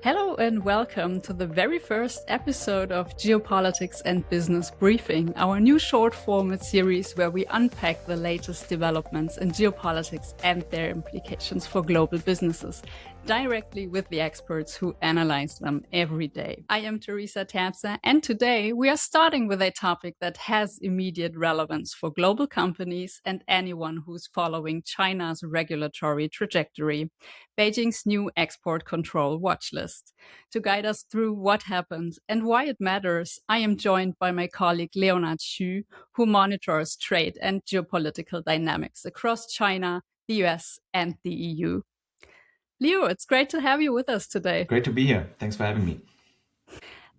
Hello and welcome to the very first episode of Geopolitics and Business Briefing, our new short format series where we unpack the latest developments in geopolitics and their implications for global businesses, directly with the experts who analyze them every day. I am Theresa Terzer, and today we are starting with a topic that has immediate relevance for global companies and anyone who's following China's regulatory trajectory: Beijing's new export control watch list. To guide us through what happened and why it matters, I am joined by my colleague Leonhard Xu, who monitors trade and geopolitical dynamics across China, the US, and the EU. Leo, it's great to have you with us today. Great to be here. Thanks for having me.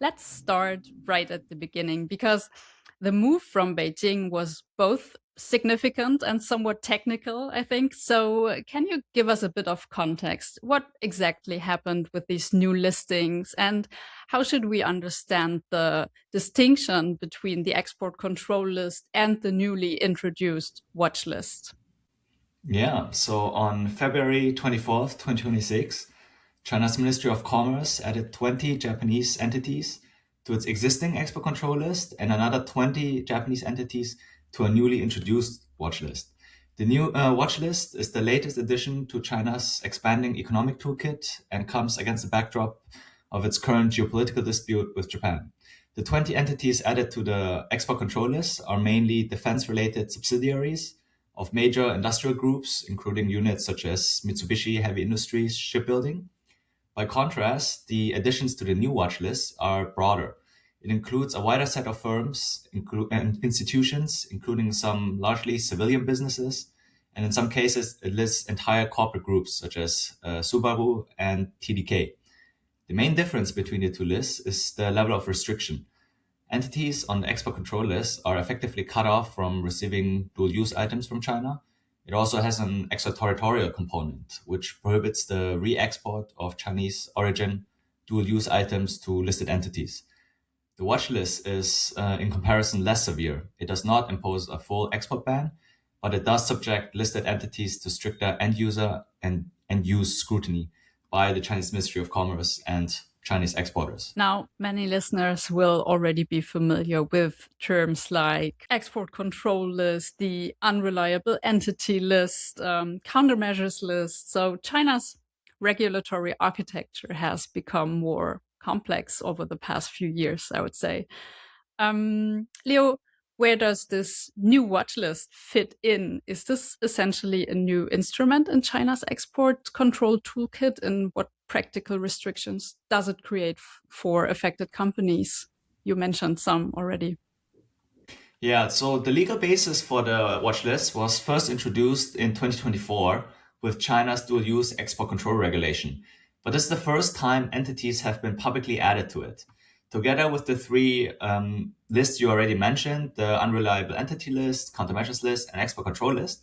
Let's start right at the beginning, because the move from Beijing was both significant and somewhat technical, I think. So can you give us a bit of context? What exactly happened with these new listings, and how should we understand the distinction between the export control list and the newly introduced watch list? Yeah, so on February 24th, 2026, China's Ministry of Commerce added 20 Japanese entities to its existing export control list and another 20 Japanese entities to a newly introduced watch list. The new watch list is the latest addition to China's expanding economic toolkit and comes against the backdrop of its current geopolitical dispute with Japan. The 20 entities added to the export control list are mainly defense-related subsidiaries of major industrial groups, including units such as Mitsubishi Heavy Industries Shipbuilding. By contrast, the additions to the new watch list are broader. It includes a wider set of firms and institutions, including some largely civilian businesses, and in some cases, it lists entire corporate groups such as Subaru and TDK. The main difference between the two lists is the level of restriction. Entities on the export control list are effectively cut off from receiving dual use items from China. It also has an extraterritorial component, which prohibits the re export of Chinese origin dual use items to listed entities. The watch list is, in comparison, less severe. It does not impose a full export ban, but it does subject listed entities to stricter end user and end use scrutiny by the Chinese Ministry of Commerce and Chinese exporters. Now, many listeners will already be familiar with terms like export control list, the unreliable entity list, countermeasures list. So China's regulatory architecture has become more complex over the past few years, I would say. Leo, where does this new watch list fit in? Is this essentially a new instrument in China's export control toolkit? And what practical restrictions does it create for affected companies? You mentioned some already. Yeah, so the legal basis for the watch list was first introduced in 2024 with China's dual use export control regulation. But this is the first time entities have been publicly added to it. Together with the three lists you already mentioned, the unreliable entity list, countermeasures list, and export control list,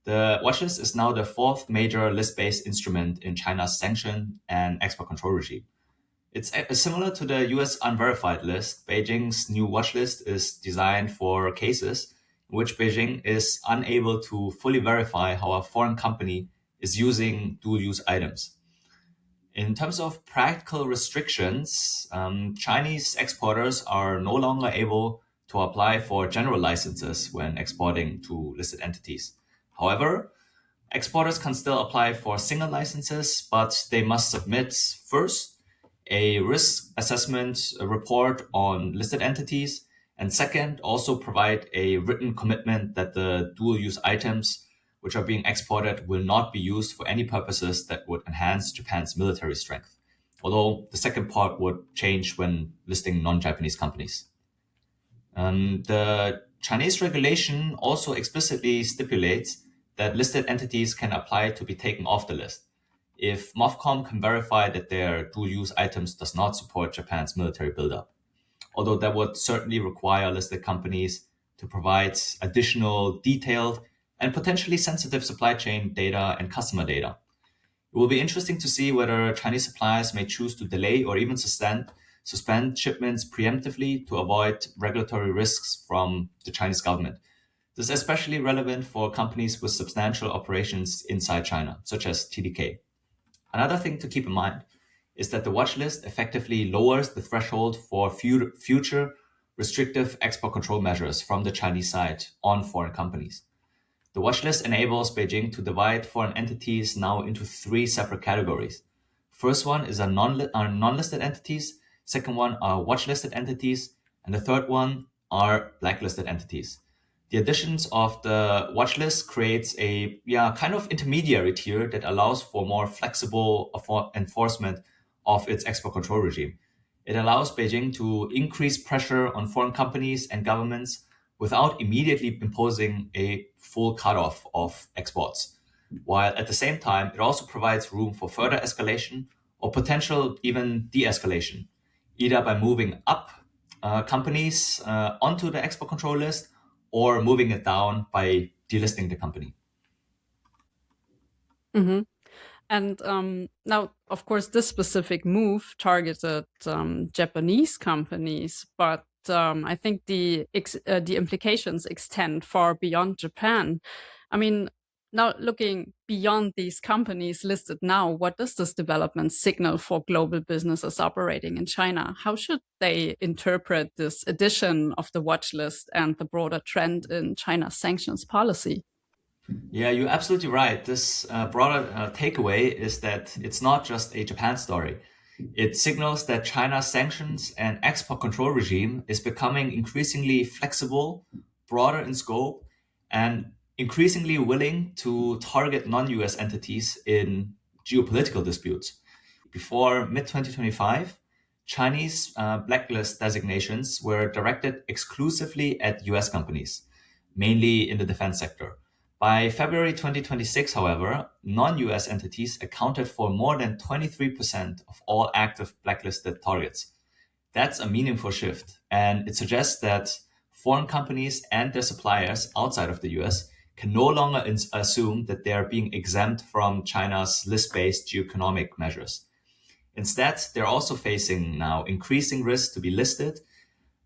the watch list is now the fourth major list-based instrument in China's sanction and export control regime. It's similar to the US unverified list. Beijing's new watch list is designed for cases in which Beijing is unable to fully verify how a foreign company is using dual use items. In terms of practical restrictions, Chinese exporters are no longer able to apply for general licenses when exporting to listed entities. However, exporters can still apply for single licenses, but they must submit first a risk assessment report on listed entities, and second, also provide a written commitment that the dual use items which are being exported will not be used for any purposes that would enhance Japan's military strength. Although the second part would change when listing non-Japanese companies. The Chinese regulation also explicitly stipulates that listed entities can apply to be taken off the list if MOFCOM can verify that their dual-use items does not support Japan's military buildup. Although that would certainly require listed companies to provide additional detailed and potentially sensitive supply chain data and customer data. It will be interesting to see whether Chinese suppliers may choose to delay or even suspend shipments preemptively to avoid regulatory risks from the Chinese government. This is especially relevant for companies with substantial operations inside China, such as TDK. Another thing to keep in mind is that the watch list effectively lowers the threshold for future restrictive export control measures from the Chinese side on foreign companies. The watch list enables Beijing to divide foreign entities now into three separate categories. First one is non-listed entities, second one are watch-listed entities, and the third one are blacklisted entities. The additions of the watch list creates a kind of intermediary tier that allows for more flexible enforcement of its export control regime. It allows Beijing to increase pressure on foreign companies and governments without immediately imposing a full cutoff of exports, while at the same time, it also provides room for further escalation or potential even de-escalation, either by moving up companies onto the export control list or moving it down by delisting the company. Mm-hmm. And now, of course, this specific move targeted Japanese companies, but I think the implications extend far beyond Japan. I mean, now looking beyond these companies listed now, what does this development signal for global businesses operating in China? How should they interpret this addition of the watch list and the broader trend in China's sanctions policy? Yeah, you're absolutely right. This broader takeaway is that it's not just a Japan story. It signals that China's sanctions and export control regime is becoming increasingly flexible, broader in scope, and increasingly willing to target non-US entities in geopolitical disputes. Before mid-2025, Chinese blacklist designations were directed exclusively at US companies, mainly in the defense sector. By February 2026, however, non-US entities accounted for more than 23% of all active blacklisted targets. That's a meaningful shift, and it suggests that foreign companies and their suppliers outside of the US can no longer assume that they are being exempt from China's list-based geoeconomic measures. Instead, they're also facing now increasing risks to be listed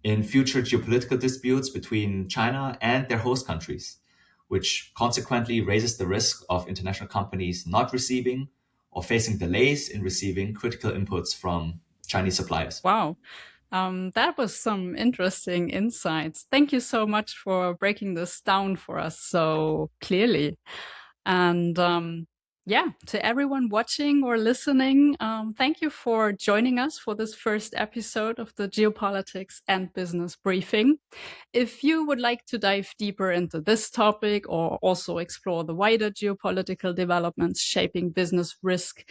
in future geopolitical disputes between China and their host countries, which consequently raises the risk of international companies not receiving or facing delays in receiving critical inputs from Chinese suppliers. Wow. That was some interesting insights. Thank you so much for breaking this down for us so clearly. And to everyone watching or listening, thank you for joining us for this first episode of the Geopolitics and Business Briefing. If you would like to dive deeper into this topic or also explore the wider geopolitical developments shaping business risk,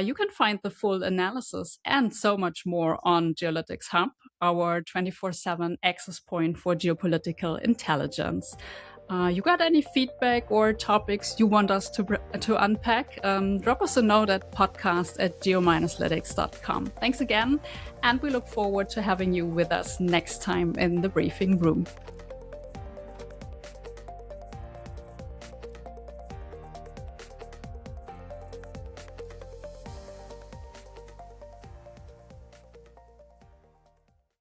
you can find the full analysis and so much more on Geolytics Hub, our 24/7 access point for geopolitical intelligence. You got any feedback or topics you want us to unpack? Drop us a note at podcast@geo-lytics.com. Thanks again, and we look forward to having you with us next time in the briefing room.